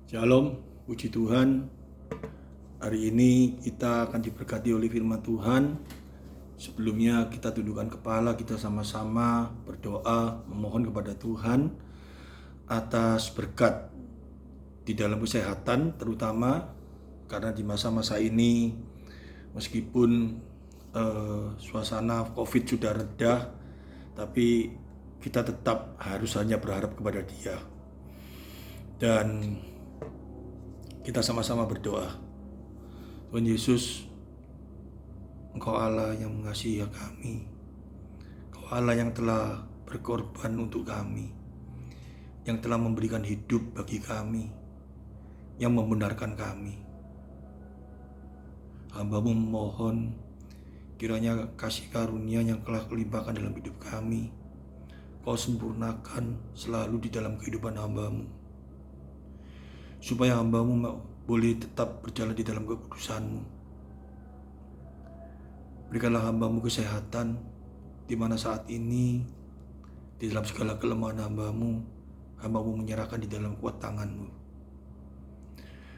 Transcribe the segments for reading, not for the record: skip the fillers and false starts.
Shalom, puji Tuhan. Hari ini kita akan diberkati oleh firman Tuhan. Sebelumnya kita tundukkan kepala, kita sama-sama berdoa memohon kepada Tuhan atas berkat di dalam kesehatan, terutama karena di masa-masa ini meskipun suasana COVID sudah reda, tapi kita tetap harus hanya berharap kepada Dia. Dan kita sama-sama berdoa. Tuhan Yesus, Engkau Allah yang mengasihi kami. Engkau Allah yang telah berkorban untuk kami, yang telah memberikan hidup bagi kami, yang membenarkan kami. Hamba-Mu memohon kiranya kasih karunia yang telah kelimpahkan dalam hidup kami, Kau sempurnakan selalu di dalam kehidupan hamba-Mu, supaya hamba-Mu boleh tetap berjalan di dalam kekudusan-Mu. Berikanlah hamba-Mu kesehatan, di mana saat ini di dalam segala kelemahan hamba-Mu menyerahkan di dalam kuat tangan-Mu.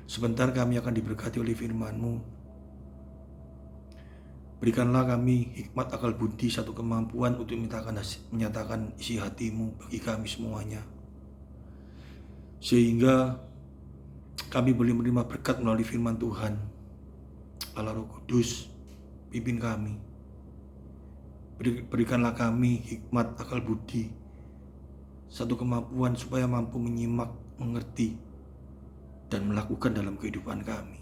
Sebentar kami akan diberkati oleh firman-Mu. Berikanlah kami hikmat, akal budi, satu kemampuan untuk menyatakan isi hati-Mu bagi kami semuanya, sehingga kami boleh menerima berkat melalui firman Tuhan. Allah Roh Kudus, pimpin kami. Berikanlah kami hikmat, akal budi, satu kemampuan supaya mampu menyimak, mengerti, dan melakukan dalam kehidupan kami.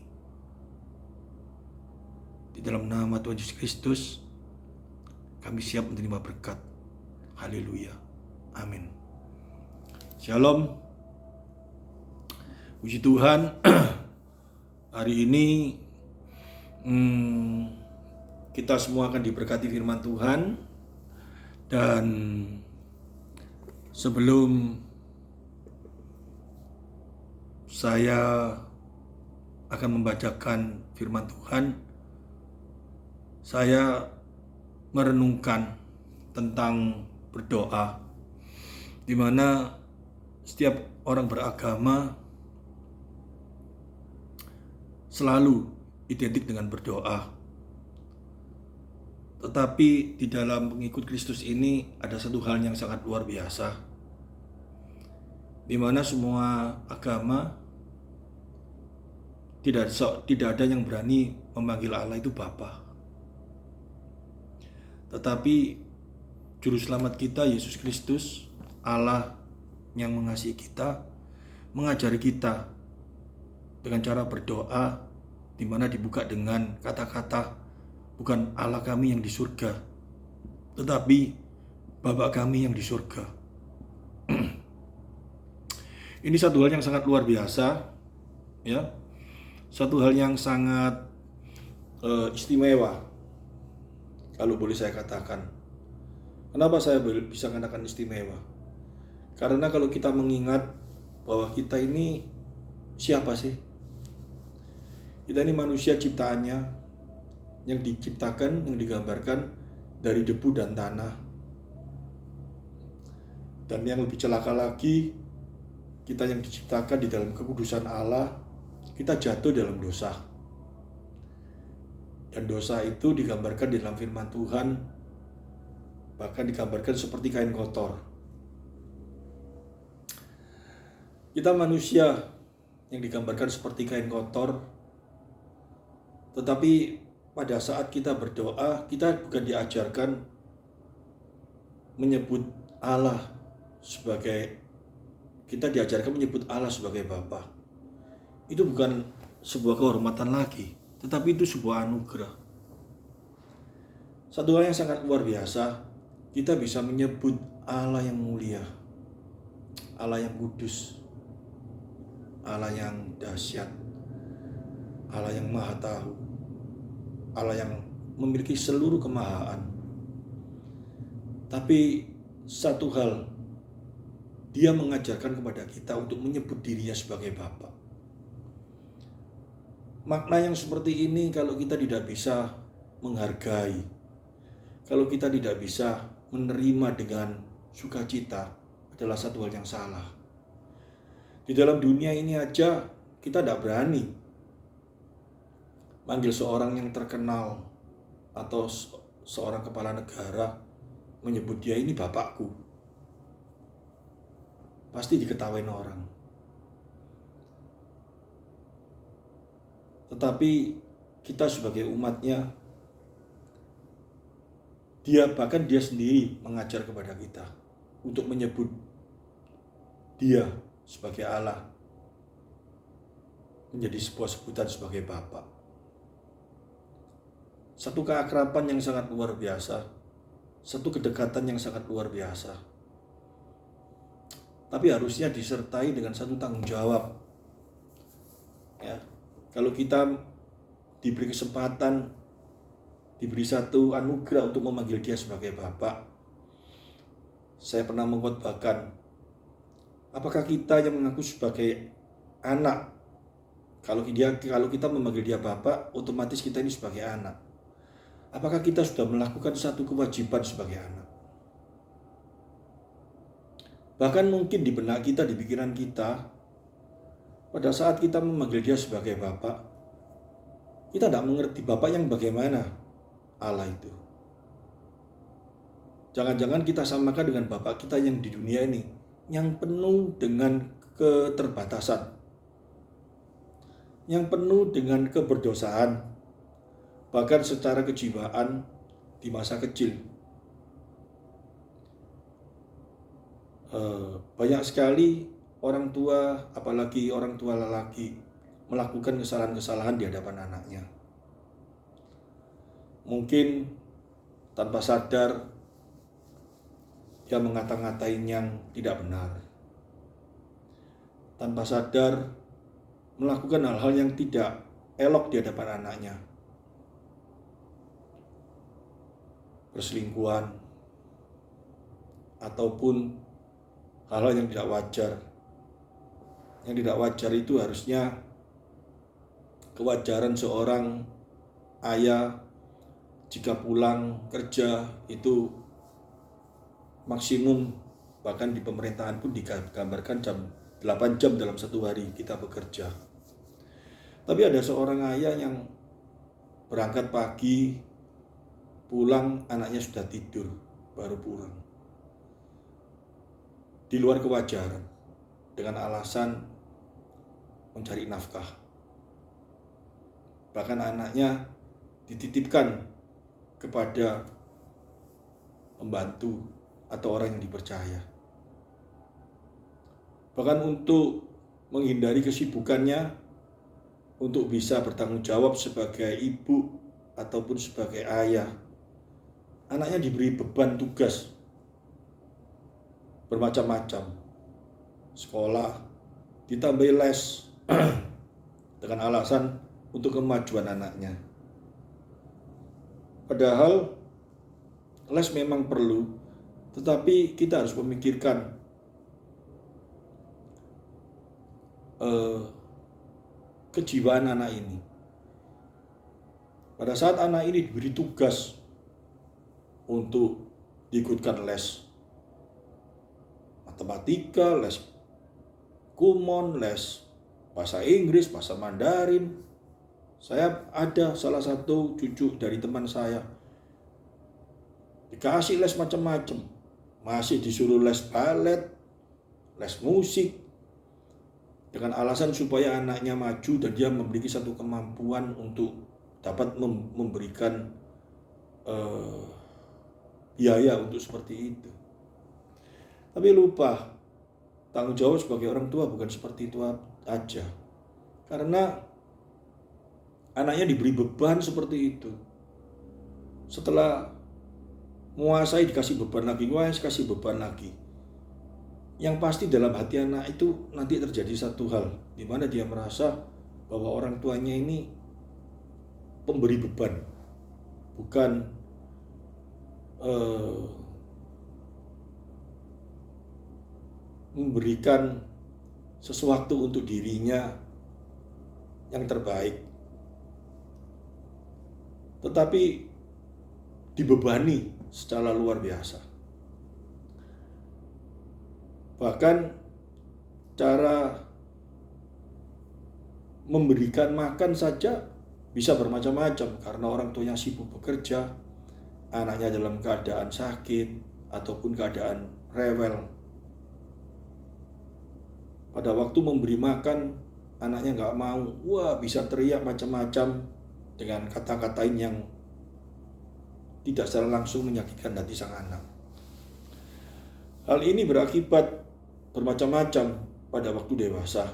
Di dalam nama Tuhan Yesus Kristus, kami siap menerima berkat. Haleluya. Amin. Shalom. Puji Tuhan. Hari ini kita semua akan diberkati firman Tuhan. Dan sebelum saya akan membacakan firman Tuhan, saya merenungkan tentang berdoa, di mana setiap orang beragama selalu identik dengan berdoa. Tetapi di dalam pengikut Kristus ini ada satu hal yang sangat luar biasa, di mana semua agama tidak ada yang berani memanggil Allah itu Bapa. Tetapi Juru Selamat kita, Yesus Kristus, Allah yang mengasihi kita, mengajari kita dengan cara berdoa, di mana dibuka dengan kata-kata, bukan Allah kami yang di surga, tetapi Bapa kami yang di surga. Ini satu hal yang sangat luar biasa, ya, satu hal yang sangat istimewa, kalau boleh saya katakan. Kenapa saya bisa katakan istimewa? Karena kalau kita mengingat bahwa kita ini siapa sih? Kita ini manusia ciptaannya, yang diciptakan, yang digambarkan dari debu dan tanah. Dan yang lebih celaka lagi, kita yang diciptakan di dalam kekudusan Allah, kita jatuh dalam dosa. Dan dosa itu digambarkan di dalam firman Tuhan, bahkan digambarkan seperti kain kotor. Kita manusia yang digambarkan seperti kain kotor, tetapi pada saat kita berdoa, kita bukan diajarkan menyebut Allah sebagai, kita diajarkan menyebut Allah sebagai Bapa. Itu bukan sebuah kehormatan lagi, tetapi itu sebuah anugerah. Satu hal yang sangat luar biasa, kita bisa menyebut Allah yang mulia, Allah yang kudus, Allah yang dahsyat, Allah yang maha tahu, Allah yang memiliki seluruh kemahaan. Tapi satu hal, Dia mengajarkan kepada kita untuk menyebut dirinya sebagai Bapa. Makna yang seperti ini kalau kita tidak bisa menghargai, kalau kita tidak bisa menerima dengan sukacita, adalah satu hal yang salah. Di dalam dunia ini aja kita tidak berani manggil seorang yang terkenal atau seorang kepala negara menyebut dia ini bapakku. Pasti diketawain orang. Tetapi kita sebagai umatnya, bahkan dia sendiri mengajar kepada kita untuk menyebut dia sebagai Allah, menjadi sebuah sebutan sebagai Bapa. Satu keakraban yang sangat luar biasa, satu kedekatan yang sangat luar biasa. Tapi harusnya disertai dengan satu tanggung jawab. Ya, kalau kita diberi kesempatan, diberi satu anugerah untuk memanggil dia sebagai Bapak, saya pernah mengkhotbahkan, apakah kita yang mengaku sebagai anak, kalau kita memanggil dia Bapak, otomatis kita ini sebagai anak. Apakah kita sudah melakukan satu kewajiban sebagai anak? Bahkan mungkin di benak kita, di pikiran kita, pada saat kita memanggil dia sebagai Bapak, kita tidak mengerti Bapak yang bagaimana Allah itu. Jangan-jangan kita samakan dengan Bapak kita yang di dunia ini, yang penuh dengan keterbatasan, yang penuh dengan keberdosaan, bahkan secara kejiwaan di masa kecil. Banyak sekali orang tua, apalagi orang tua lelaki, melakukan kesalahan-kesalahan di hadapan anaknya. Mungkin tanpa sadar dia mengata-ngatain yang tidak benar. Tanpa sadar melakukan hal-hal yang tidak elok di hadapan anaknya. Perselingkuhan ataupun hal-hal yang tidak wajar. Yang tidak wajar itu harusnya kewajaran seorang ayah jika pulang kerja itu maksimum, bahkan di pemerintahan pun digambarkan 8 jam dalam satu hari kita bekerja. Tapi ada seorang ayah yang berangkat pagi, pulang anaknya sudah tidur, baru pulang. Di luar kewajaran, dengan alasan mencari nafkah. Bahkan anaknya dititipkan kepada pembantu atau orang yang dipercaya. Bahkan untuk menghindari kesibukannya, untuk bisa bertanggung jawab sebagai ibu ataupun sebagai ayah, anaknya diberi beban tugas bermacam-macam. Sekolah, ditambah les dengan alasan untuk kemajuan anaknya. Padahal les memang perlu, tetapi kita harus memikirkan kejiwaan anak ini. Pada saat anak ini diberi tugas untuk diikutkan les matematika, les kumon, les bahasa Inggris, bahasa Mandarin. Saya ada salah satu cucu dari teman saya, dikasih les macam-macam, masih disuruh les balet, les musik, dengan alasan supaya anaknya maju dan dia memiliki satu kemampuan untuk dapat memberikan biaya untuk seperti itu. Tapi lupa, tanggung jawab sebagai orang tua bukan seperti itu aja. Karena anaknya diberi beban seperti itu. Setelah menguasai dikasih beban lagi, kasih beban lagi. Yang pasti dalam hati anak itu nanti terjadi satu hal, di mana dia merasa bahwa orang tuanya ini pemberi beban, bukan memberikan sesuatu untuk dirinya yang terbaik, tetapi dibebani secara luar biasa. Bahkan cara memberikan makan saja bisa bermacam-macam karena orang tuanya sibuk bekerja, anaknya dalam keadaan sakit ataupun keadaan rewel. Pada waktu memberi makan, anaknya nggak mau, wah bisa teriak macam-macam dengan kata-katain yang tidak secara langsung menyakitkan hati sang anak. Hal ini berakibat bermacam-macam pada waktu dewasa.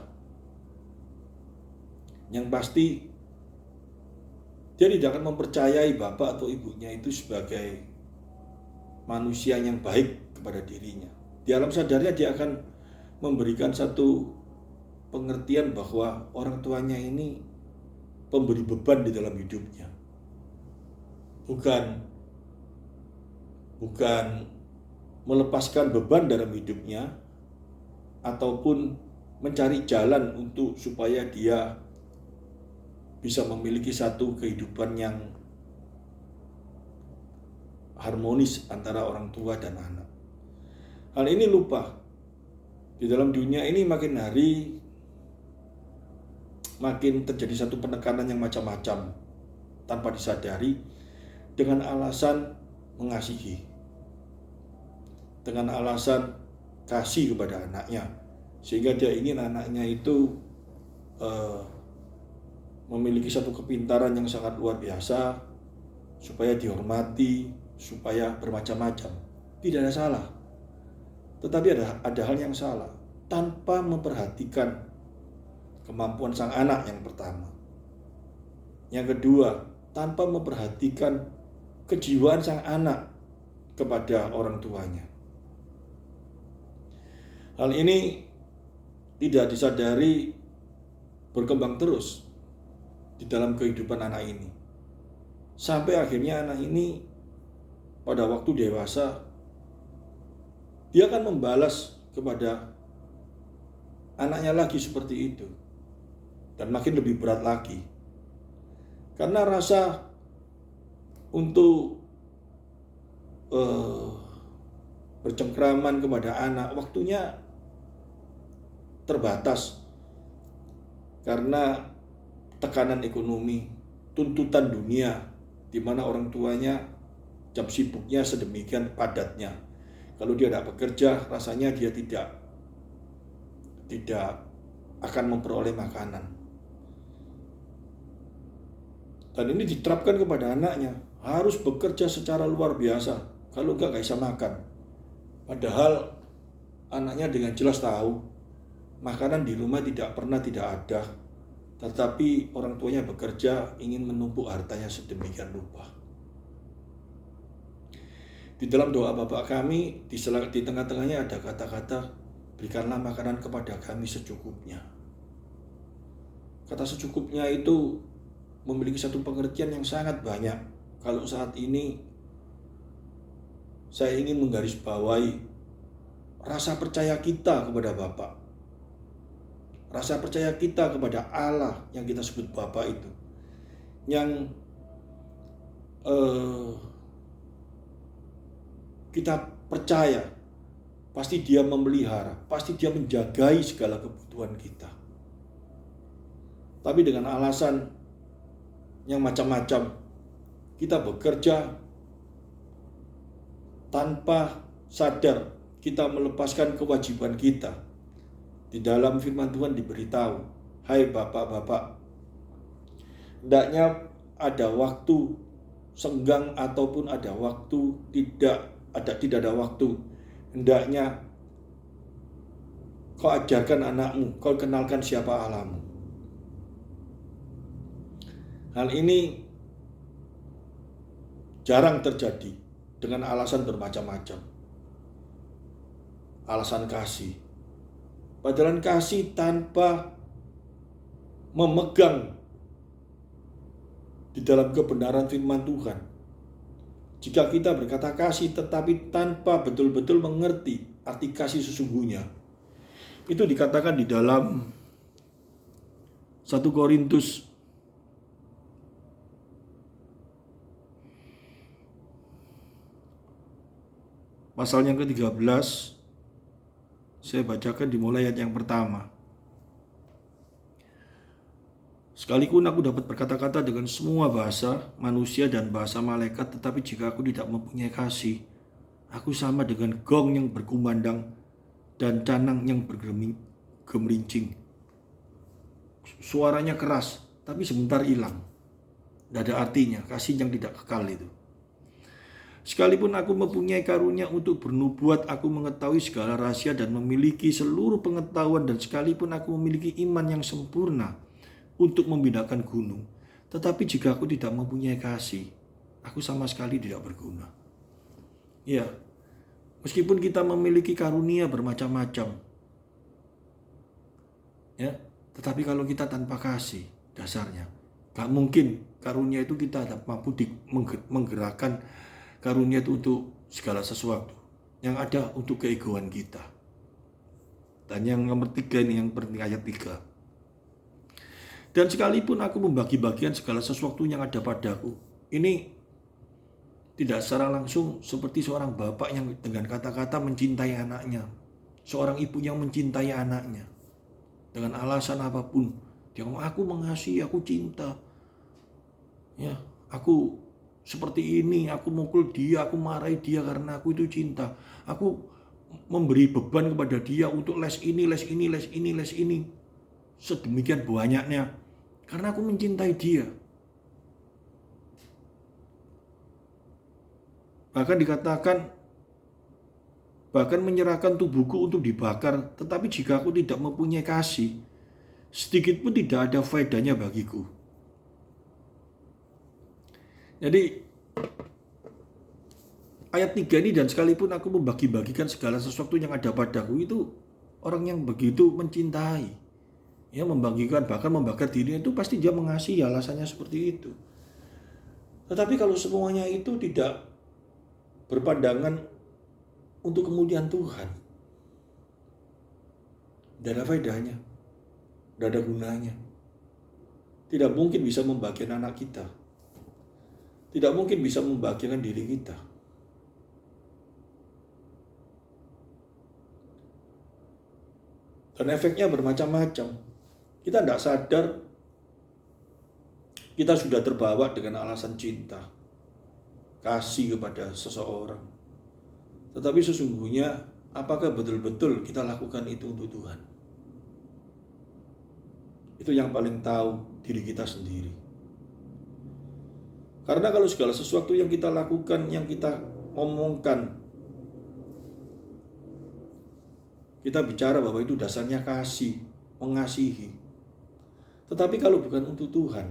Yang pasti dia tidak akan mempercayai bapak atau ibunya itu sebagai manusia yang baik kepada dirinya. Di alam sadarnya dia akan memberikan satu pengertian bahwa orang tuanya ini pemberi beban di dalam hidupnya. Bukan melepaskan beban dalam hidupnya ataupun mencari jalan untuk supaya dia bisa memiliki satu kehidupan yang harmonis antara orang tua dan anak. Hal ini lupa. Di dalam dunia ini makin hari makin terjadi satu penekanan yang macam-macam tanpa disadari dengan alasan mengasihi, dengan alasan kasih kepada anaknya, sehingga dia ingin anaknya itu memiliki satu kepintaran yang sangat luar biasa, supaya dihormati, supaya bermacam-macam. Tidak ada salah, tetapi ada hal yang salah, tanpa memperhatikan kemampuan sang anak yang pertama. Yang kedua, tanpa memperhatikan kejiwaan sang anak kepada orang tuanya. Hal ini tidak disadari berkembang terus di dalam kehidupan anak ini. Sampai akhirnya anak ini pada waktu dewasa, dia akan membalas kepada anaknya lagi seperti itu. Dan makin lebih berat lagi. Karena rasa untuk bercengkraman kepada anak waktunya terbatas. Karena tekanan ekonomi, tuntutan dunia, di mana orang tuanya jam sibuknya sedemikian padatnya. Kalau dia tidak bekerja, rasanya dia tidak akan memperoleh makanan. Dan ini diterapkan kepada anaknya, harus bekerja secara luar biasa, kalau enggak bisa makan. Padahal anaknya dengan jelas tahu makanan di rumah tidak ada, tetapi orang tuanya bekerja ingin menumpuk hartanya sedemikian rupa. Di dalam doa Bapa kami, di tengah-tengahnya ada kata-kata, berikanlah makanan kepada kami secukupnya. Kata secukupnya itu memiliki satu pengertian yang sangat banyak. Kalau saat ini saya ingin menggarisbawahi rasa percaya kita kepada Bapa, rasa percaya kita kepada Allah yang kita sebut Bapa itu, yang kita percaya pasti Dia memelihara, pasti Dia menjagai segala kebutuhan kita. Tapi dengan alasan yang macam-macam, kita bekerja tanpa sadar kita melepaskan kewajiban kita. Di dalam firman Tuhan diberitahu, hai bapak-bapak, hendaknya ada waktu senggang ataupun ada waktu tidak ada waktu. Hendaknya kau ajarkan anakmu, kau kenalkan siapa Allahmu. Hal ini jarang terjadi dengan alasan bermacam-macam. Alasan kasih. Padahal kasih tanpa memegang di dalam kebenaran firman Tuhan. Jika kita berkata kasih tetapi tanpa betul-betul mengerti arti kasih sesungguhnya, itu dikatakan di dalam 1 Korintus pasal yang ke-13, saya bacakan dimulai ayat yang pertama. Sekalipun aku dapat berkata-kata dengan semua bahasa manusia dan bahasa malaikat, tetapi jika aku tidak mempunyai kasih, aku sama dengan gong yang berkumandang dan canang yang bergemerincing. Suaranya keras, tapi sebentar hilang. Tidak ada artinya, kasih yang tidak kekal itu. Sekalipun aku mempunyai karunia untuk bernubuat, aku mengetahui segala rahasia dan memiliki seluruh pengetahuan, dan sekalipun aku memiliki iman yang sempurna untuk memindahkan gunung, tetapi jika aku tidak mempunyai kasih, aku sama sekali tidak berguna. Ya, meskipun kita memiliki karunia bermacam-macam, ya, tetapi kalau kita tanpa kasih, dasarnya gak mungkin karunia itu kita mampu menggerakkan karunia itu untuk segala sesuatu. Yang ada untuk keegoan kita. Dan yang nomor 3 ini, yang penting ayat 3. Dan sekalipun aku membagi-bagikan segala sesuatu yang ada padaku. Ini tidak secara langsung seperti seorang bapak yang dengan kata-kata mencintai anaknya. Seorang ibu yang mencintai anaknya. Dengan alasan apapun. Dia ngomong, aku mengasihi, aku cinta. Ya, aku seperti ini, aku mukul dia, aku marahi dia karena aku itu cinta. Aku memberi beban kepada dia untuk les ini, les ini, les ini, les ini. Sedemikian banyaknya. Karena aku mencintai dia. Bahkan dikatakan, bahkan menyerahkan tubuhku untuk dibakar. Tetapi jika aku tidak mempunyai kasih, sedikit pun tidak ada faedahnya bagiku. Jadi ayat 3 ini, dan sekalipun aku membagi-bagikan segala sesuatu yang ada padaku, itu orang yang begitu mencintai, ya, membagikan, bahkan membakar dirinya, itu pasti dia mengasihi, alasannya seperti itu. Tetapi kalau semuanya itu tidak berpandangan untuk kemuliaan Tuhan, tidak ada faedahnya, tidak ada gunanya. Tidak mungkin bisa membahagiakan anak kita. Tidak mungkin bisa membahagiakan diri kita. Dan efeknya bermacam-macam. Kita tidak sadar kita sudah terbawa dengan alasan cinta, kasih kepada seseorang. Tetapi sesungguhnya, apakah betul-betul kita lakukan itu untuk Tuhan? Itu yang paling tahu diri kita sendiri. Karena kalau segala sesuatu yang kita lakukan, yang kita omongkan, kita bicara bahwa itu dasarnya kasih, mengasihi. Tetapi kalau bukan untuk Tuhan,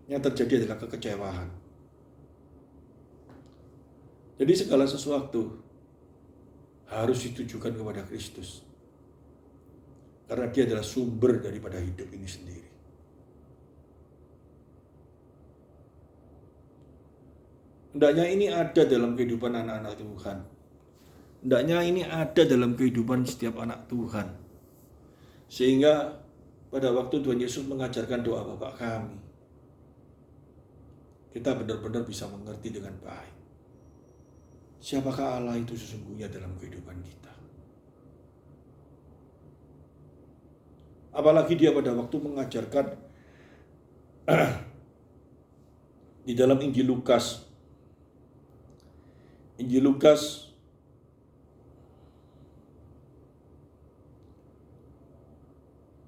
yang terjadi adalah kekecewaan. Jadi segala sesuatu harus ditujukan kepada Kristus. Karena dia adalah sumber daripada hidup ini sendiri. Hendaknya ini ada dalam kehidupan anak-anak Tuhan. Hendaknya ini ada dalam kehidupan setiap anak Tuhan. Sehingga pada waktu Tuhan Yesus mengajarkan doa Bapa kami, kita benar-benar bisa mengerti dengan baik siapakah Allah itu sesungguhnya dalam kehidupan kita. Apalagi dia pada waktu mengajarkan di dalam Injil Lukas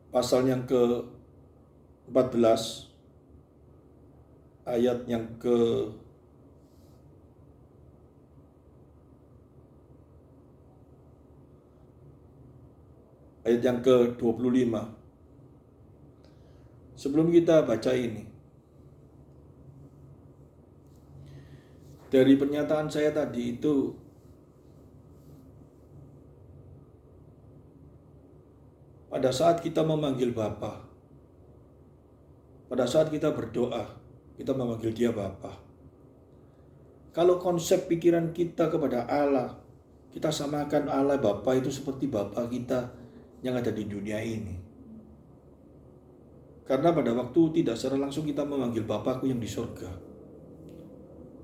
pasal yang ke-14 ayat yang ke-25. Sebelum kita baca ini, dari pernyataan saya tadi itu, pada saat kita memanggil Bapa, pada saat kita berdoa, kita memanggil dia Bapa. Kalau konsep pikiran kita kepada Allah, kita samakan Allah Bapa itu seperti Bapa kita yang ada di dunia ini. Karena pada waktu tidak secara langsung kita memanggil Bapakku yang di surga,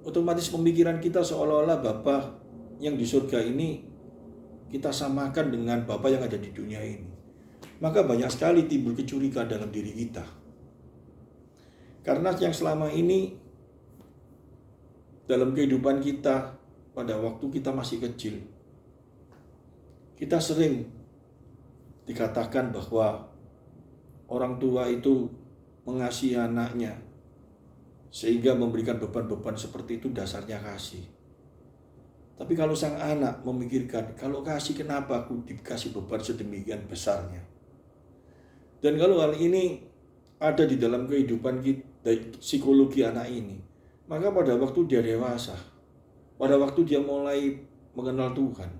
otomatis pemikiran kita seolah-olah Bapa yang di surga ini kita samakan dengan Bapa yang ada di dunia ini. maka banyak sekali timbul kecurigaan dalam diri kita. Karena yang selama ini dalam kehidupan kita, pada waktu kita masih kecil, kita sering dikatakan bahwa orang tua itu mengasihi anaknya, sehingga memberikan beban-beban seperti itu dasarnya kasih. Tapi kalau sang anak memikirkan, kalau kasih kenapa aku dikasih beban sedemikian besarnya? Dan kalau hal ini ada di dalam kehidupan kita, psikologi anak ini, maka pada waktu dia dewasa, pada waktu dia mulai mengenal Tuhan,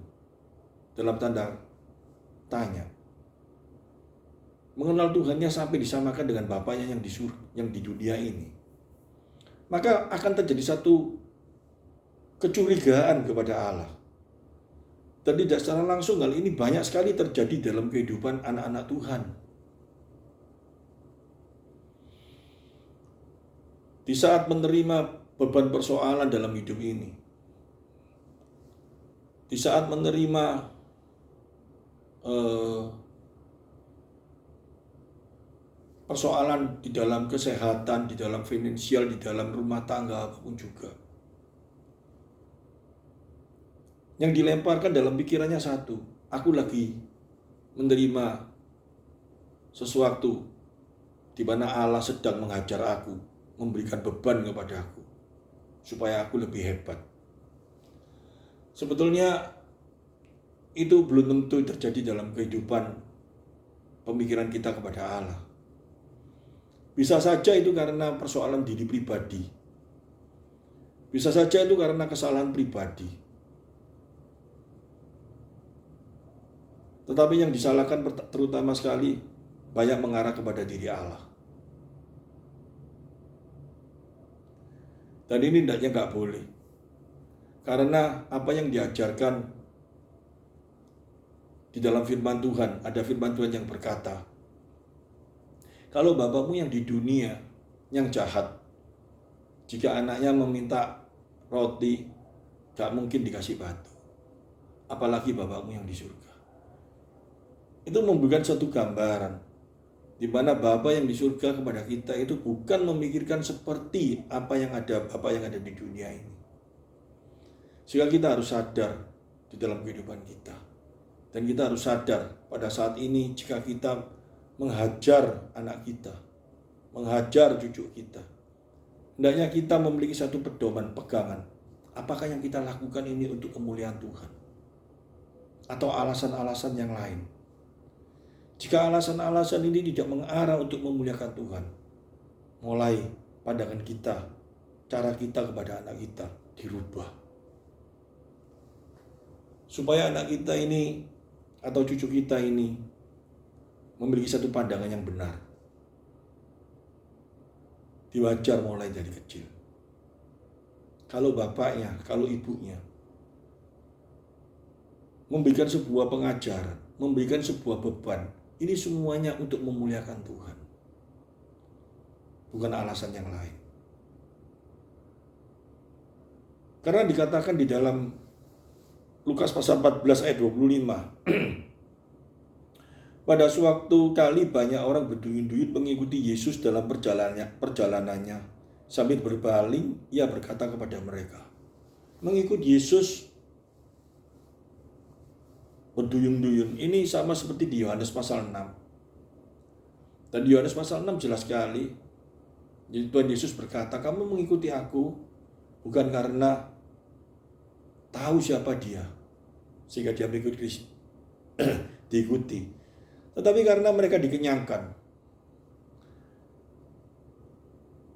dalam tanda tanya, mengenal Tuhannya sampai disamakan dengan Bapaknya yang di dunia ini, maka akan terjadi satu kecurigaan kepada Allah. Dan tidak secara langsung hal ini banyak sekali terjadi dalam kehidupan anak-anak Tuhan. Di saat menerima beban persoalan dalam hidup ini, di saat menerima persoalan di dalam kesehatan, di dalam finansial, di dalam rumah tangga, apapun juga, yang dilemparkan dalam pikirannya satu, aku lagi menerima sesuatu di mana Allah sedang menghajar aku, memberikan beban kepada aku, supaya aku lebih hebat. Sebetulnya itu belum tentu terjadi dalam kehidupan pemikiran kita kepada Allah. Bisa saja itu karena persoalan diri pribadi. Bisa saja itu karena kesalahan pribadi. Tetapi yang disalahkan terutama sekali banyak mengarah kepada diri Allah. Dan ini hendaknya nggak boleh. Karena apa yang diajarkan di dalam firman Tuhan, ada firman Tuhan yang berkata, kalau bapakmu yang di dunia yang jahat, jika anaknya meminta roti, gak mungkin dikasih batu. Apalagi bapakmu yang di surga. Itu memberikan satu gambaran di mana Bapa yang di surga kepada kita itu bukan memikirkan seperti apa yang ada di dunia ini. Sehingga kita harus sadar di dalam kehidupan kita. Dan kita harus sadar pada saat ini jika kita menghajar anak kita, menghajar cucu kita, hendaknya kita memiliki satu pedoman, pegangan. Apakah yang kita lakukan ini untuk kemuliaan Tuhan? Atau alasan-alasan yang lain? Jika alasan-alasan ini tidak mengarah untuk memuliakan Tuhan, mulai pandangan kita, cara kita kepada anak kita dirubah. Supaya anak kita ini atau cucu kita ini memiliki satu pandangan yang benar. Diwajar mulai dari kecil. Kalau bapaknya, kalau ibunya memberikan sebuah pengajaran, memberikan sebuah beban, ini semuanya untuk memuliakan Tuhan. Bukan alasan yang lain. Karena dikatakan di dalam Lukas pasal 14 ayat 25. Pada suatu kali banyak orang berduyun-duyun mengikuti Yesus dalam perjalanannya. Sambil berpaling, ia berkata kepada mereka, mengikuti Yesus berduyun-duyun. Ini sama seperti di Yohanes pasal 6. Dan di Yohanes pasal 6 jelas sekali. Tuhan Yesus berkata, kamu mengikuti aku bukan karena tahu siapa dia, sehingga dia mengikuti diikuti. Tetapi karena mereka dikenyangkan.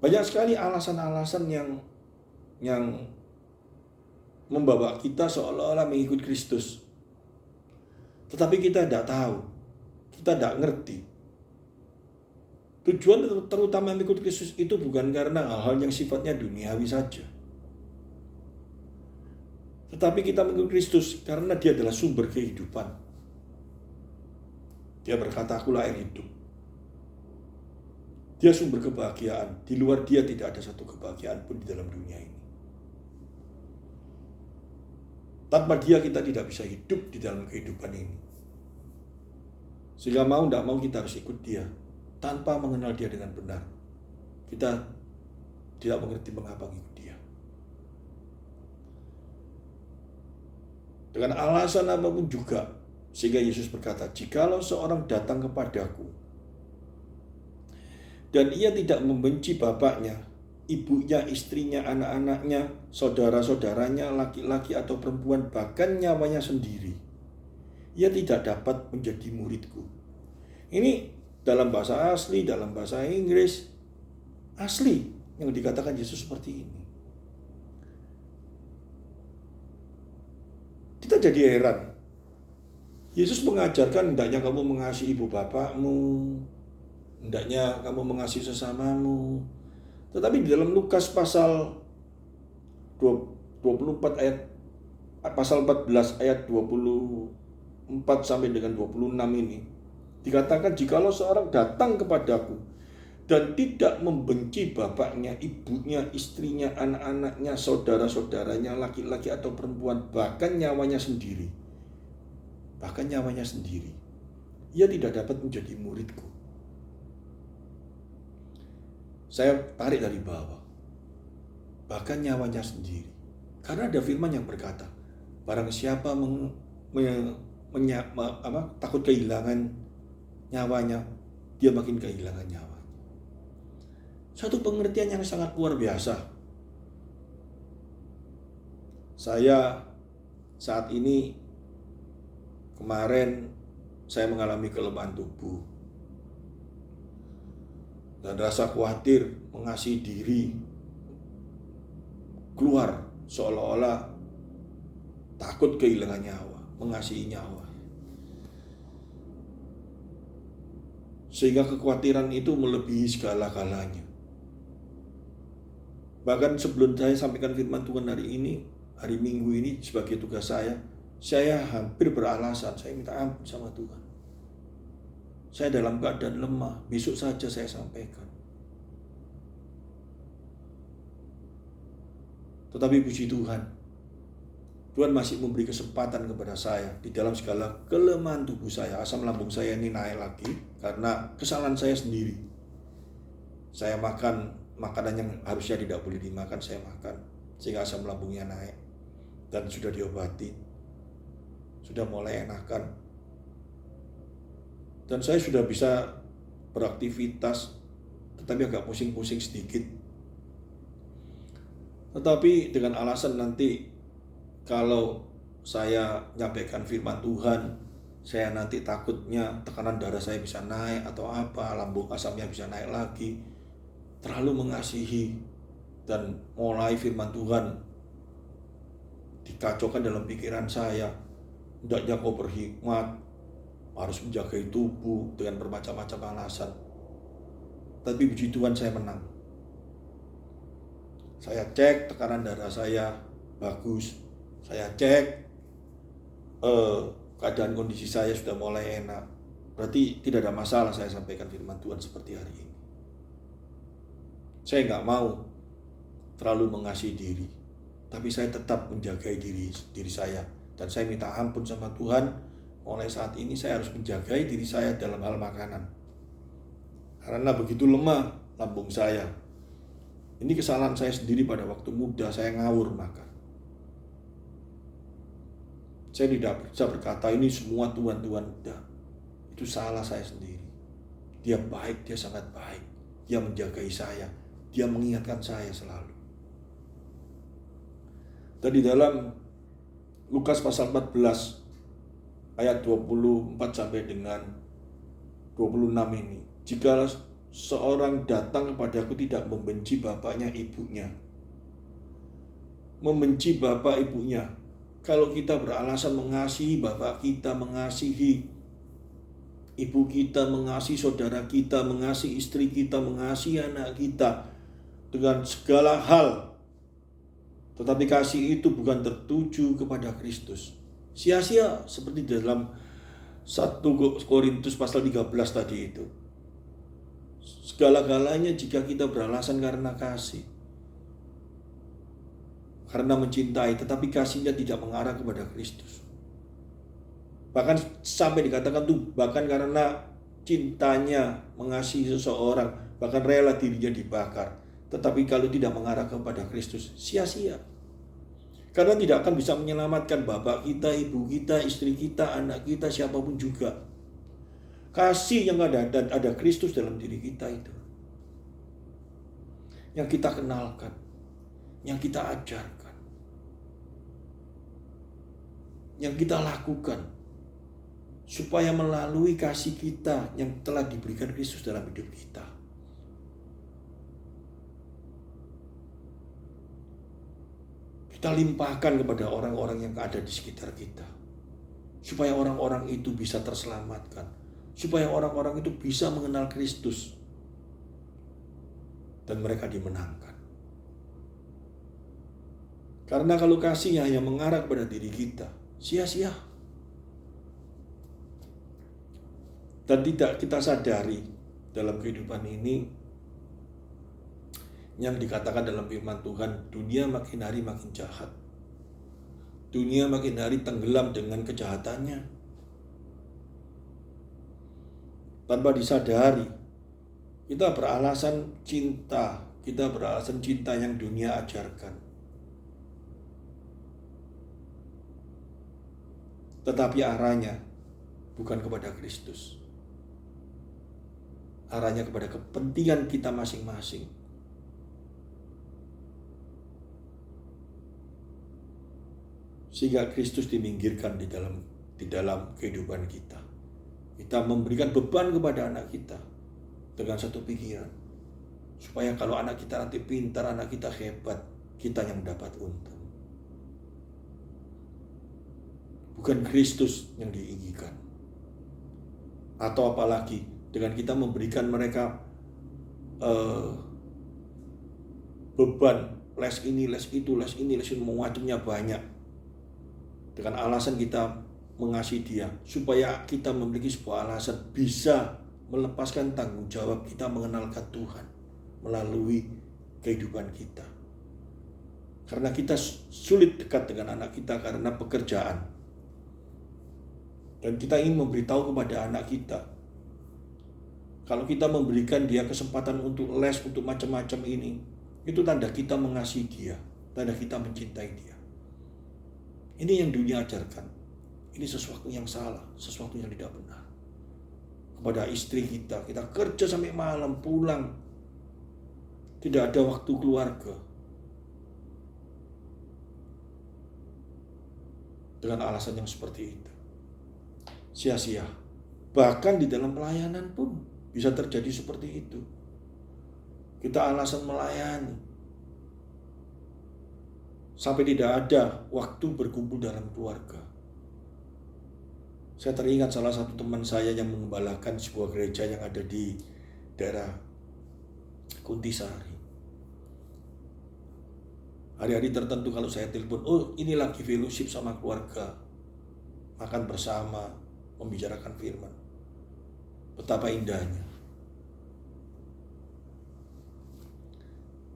Banyak sekali alasan-alasan yang membawa kita seolah-olah mengikut Kristus. Tetapi kita tidak tahu, kita tidak ngerti. Tujuan terutama mengikut Kristus itu bukan karena hal-hal yang sifatnya duniawi saja. Tetapi kita mengikut Kristus karena dia adalah sumber kehidupan. Dia berkata, akulah air hidup. Dia sumber kebahagiaan. Di luar dia tidak ada satu kebahagiaan pun di dalam dunia ini. Tanpa dia kita tidak bisa hidup di dalam kehidupan ini. Sehingga mau tidak mau kita harus ikut dia tanpa mengenal dia dengan benar. Kita tidak mengerti mengapa ikut dia. Dengan alasan apapun juga, sehingga Yesus berkata, jikalau seorang datang kepadaku dan ia tidak membenci bapaknya, ibunya, istrinya, anak-anaknya, saudara-saudaranya, laki-laki atau perempuan, bahkan nyawanya sendiri, ia tidak dapat menjadi muridku. Ini dalam bahasa asli, dalam bahasa Inggris asli yang dikatakan Yesus seperti ini. Kita jadi heran. Yesus mengajarkan hendaknya kamu mengasihi ibu bapakmu, hendaknya kamu mengasihi sesamamu. Tetapi di dalam Lukas pasal 24 ayat pasal 14 ayat 24 sampai dengan 26 ini dikatakan, jikalau seorang datang kepadaku dan tidak membenci bapaknya, ibunya, istrinya, anak-anaknya, saudara-saudaranya, laki-laki atau perempuan, bahkan nyawanya sendiri, ia tidak dapat menjadi muridku. Saya tarik dari bawah, bahkan nyawanya sendiri, karena ada firman yang berkata, barang siapa takut kehilangan nyawanya, dia makin kehilangan nyawanya. Satu pengertian yang sangat luar biasa. Saya saat ini, kemarin saya mengalami kelemahan tubuh dan rasa khawatir mengasihi diri keluar, seolah-olah takut kehilangan nyawa, mengasihi nyawa. Sehingga kekhawatiran itu melebihi segala-galanya. Bahkan sebelum saya sampaikan firman Tuhan hari ini, hari Minggu ini sebagai tugas saya hampir beralasan, saya minta ampun sama Tuhan. Saya dalam keadaan lemah, besok saja saya sampaikan. Tetapi puji Tuhan, Tuhan masih memberi kesempatan kepada saya di dalam segala kelemahan tubuh saya. Asam lambung saya ini naik lagi karena kesalahan saya sendiri. Saya makan makanan yang harusnya tidak boleh dimakan, saya makan, sehingga asam lambungnya naik. Dan sudah diobati, sudah mulai enakan. Dan saya sudah bisa beraktivitas, tetapi agak pusing-pusing sedikit. Tetapi dengan alasan nanti kalau saya nyampaikan firman Tuhan, saya nanti takutnya tekanan darah saya bisa naik atau apa, lambung asamnya bisa naik lagi. Terlalu mengasihi dan mulai firman Tuhan dikacaukan dalam pikiran saya. Hendaknya kau berhikmat, harus menjaga tubuh dengan bermacam-macam alasan. Tapi puji Tuhan saya menang. Saya cek tekanan darah saya bagus. Saya cek keadaan kondisi saya sudah mulai enak. Berarti tidak ada masalah saya sampaikan firman Tuhan seperti hari ini. Saya nggak mau terlalu mengasihi diri, tapi saya tetap menjaga diri saya. Dan saya minta ampun sama Tuhan, mulai saat ini saya harus menjaga diri saya dalam hal makanan. Karena begitu lemah lambung saya. Ini kesalahan saya sendiri pada waktu muda, saya ngawur makan. Saya tidak bisa berkata ini semua Tuhan. Tidak. Itu salah saya sendiri. Dia baik, dia sangat baik. Dia menjagai saya. Dia mengingatkan saya selalu. Dan di dalam Lukas pasal 14 ayat 24 sampai dengan 26 ini, jika seorang datang kepadaku tidak membenci bapaknya, ibunya. Membenci bapak ibunya. Kalau kita beralasan mengasihi bapak kita, mengasihi ibu kita, mengasihi saudara kita, mengasihi istri kita, mengasihi anak kita dengan segala hal, tetapi kasih itu bukan tertuju kepada Kristus, sia-sia seperti dalam 1 Korintus pasal 13 tadi itu. Segala-galanya jika kita beralasan karena kasih, karena mencintai, tetapi kasihnya tidak mengarah kepada Kristus, Bahkan sampai dikatakan tuh, bahkan karena cintanya mengasihi seseorang, bahkan rela dirinya dibakar. Tetapi kalau tidak mengarah kepada Kristus, sia-sia. Karena tidak akan bisa menyelamatkan bapak kita, ibu kita, istri kita, anak kita, siapapun juga. Kasih yang ada Kristus dalam diri kita itu, yang kita kenalkan, yang kita ajarkan, yang kita lakukan, supaya melalui kasih kita yang telah diberikan Kristus dalam hidup kita, kita limpahkan kepada orang-orang yang ada di sekitar kita, supaya orang-orang itu bisa terselamatkan, supaya orang-orang itu bisa mengenal Kristus, dan mereka dimenangkan. Karena kalau kasihnya hanya mengarah kepada diri kita, sia-sia. Dan tidak kita sadari dalam kehidupan ini, yang dikatakan dalam firman Tuhan, dunia makin hari makin jahat. Dunia makin hari tenggelam dengan kejahatannya. Tanpa disadari, kita beralasan cinta, yang dunia ajarkan. Tetapi arahnya bukan kepada Kristus. Arahnya kepada kepentingan kita masing-masing. Sehingga Kristus diminggirkan di dalam kehidupan kita. Kita memberikan beban kepada anak kita dengan satu pikiran, supaya kalau anak kita nanti pintar, anak kita hebat, kita yang dapat untung. Bukan Kristus yang diinginkan. Atau apalagi dengan kita memberikan mereka beban, les ini, les itu, macamnya banyak, dengan alasan kita mengasihi dia, supaya kita memiliki sebuah alasan bisa melepaskan tanggung jawab kita mengenalkan Tuhan melalui kehidupan kita. Karena kita sulit dekat dengan anak kita karena pekerjaan, dan kita ingin memberitahu kepada anak kita, kalau kita memberikan dia kesempatan untuk les, untuk macam-macam ini, itu tanda kita mengasihi dia, tanda kita mencintai dia. Ini yang dunia ajarkan. Ini sesuatu yang salah, sesuatu yang tidak benar. Kepada istri kita kerja sampai malam, pulang, tidak ada waktu keluarga. Dengan alasan yang seperti itu, sia-sia. Bahkan di dalam pelayanan pun bisa terjadi seperti itu. Kita alasan melayani, sampai tidak ada waktu berkumpul dalam keluarga. Saya teringat salah satu teman saya yang mengembalakan sebuah gereja yang ada di daerah Kuntisari. Hari-hari tertentu kalau saya telepon, oh ini lagi fellowship sama keluarga, makan bersama, membicarakan firman. Betapa indahnya.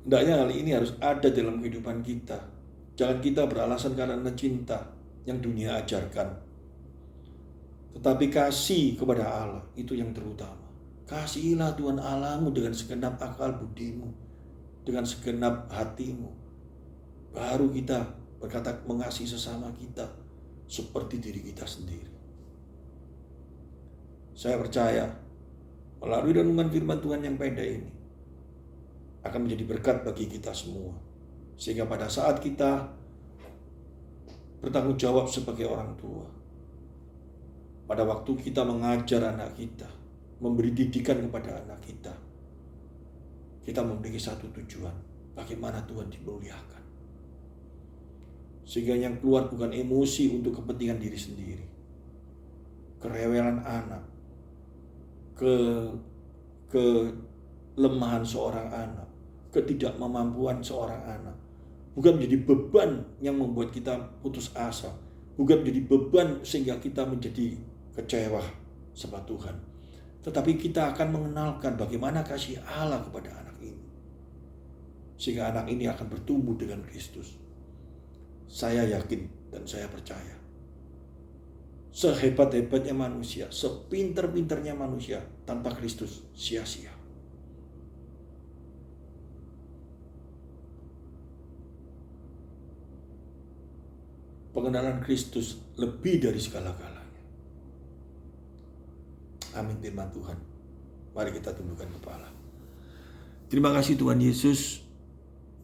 Hendaknya hal ini harus ada dalam kehidupan kita. Jangan kita beralasan karena cinta yang dunia ajarkan. Tetapi kasih kepada Allah itu yang terutama. Kasihilah Tuhan Allahmu dengan segenap akal budimu, dengan segenap hatimu. Baru kita berkata mengasihi sesama kita seperti diri kita sendiri. Saya percaya melalui renungan firman Tuhan yang pendek ini akan menjadi berkat bagi kita semua. Sehingga pada saat kita bertanggung jawab sebagai orang tua, pada waktu kita mengajar anak kita, memberi didikan kepada anak kita, kita memiliki satu tujuan, bagaimana Tuhan dimuliakan. Sehingga yang keluar bukan emosi untuk kepentingan diri sendiri, kerewelan anak, kelemahan seorang anak, ketidakmampuan seorang anak, bukan menjadi beban yang membuat kita putus asa, bukan menjadi beban sehingga kita menjadi kecewa sama Tuhan. Tetapi kita akan mengenalkan bagaimana kasih Allah kepada anak ini, sehingga anak ini akan bertumbuh dengan Kristus. Saya yakin dan saya percaya sehebat-hebatnya manusia, sepinter-pinternya manusia, tanpa Kristus sia-sia. Pengenalan Kristus lebih dari segala-galanya. Amin firman Tuhan. Mari kita tundukkan kepala. Terima kasih Tuhan Yesus.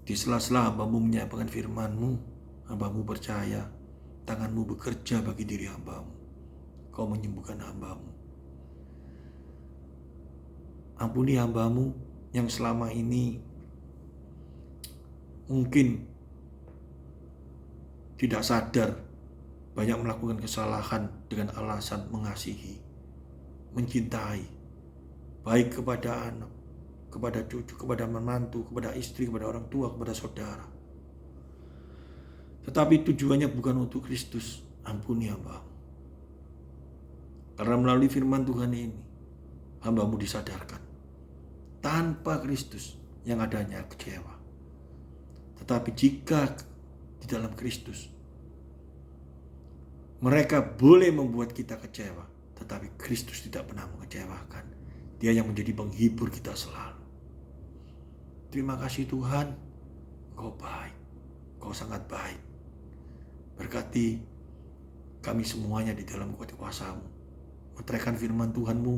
Di sela-sela hamba-Mu menyampaikan firman-Mu, hamba-Mu percaya tangan-Mu bekerja bagi diri hamba-Mu. Kau menyembuhkan hamba-Mu. Ampuni hamba-Mu yang selama ini mungkin tidak sadar banyak melakukan kesalahan dengan alasan mengasihi, mencintai, baik kepada anak, kepada cucu, kepada menantu, kepada istri, kepada orang tua, kepada saudara. Tetapi tujuannya bukan untuk Kristus. Ampuni hamba-Mu. Karena melalui firman Tuhan ini, hamba-Mu disadarkan. Tanpa Kristus yang adanya kecewa. Tetapi jika di dalam Kristus, mereka boleh membuat kita kecewa. Tetapi Kristus tidak pernah mengecewakan. Dia yang menjadi penghibur kita selalu. Terima kasih Tuhan, Engkau baik, Engkau sangat baik. Berkati kami semuanya di dalam kuasa-Mu. Meteraikan firman Tuhan-Mu,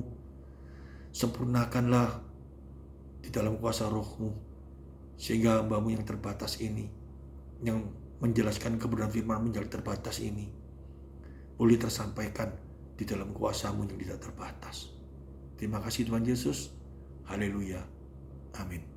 sempurnakanlah di dalam kuasa Roh-Mu, sehingga hamba-Mu yang terbatas ini, yang menjelaskan kebenaran firman-Mu yang terbatas ini, boleh tersampaikan di dalam kuasa-Mu yang tidak terbatas. Terima kasih Tuhan Yesus. Haleluya. Amin.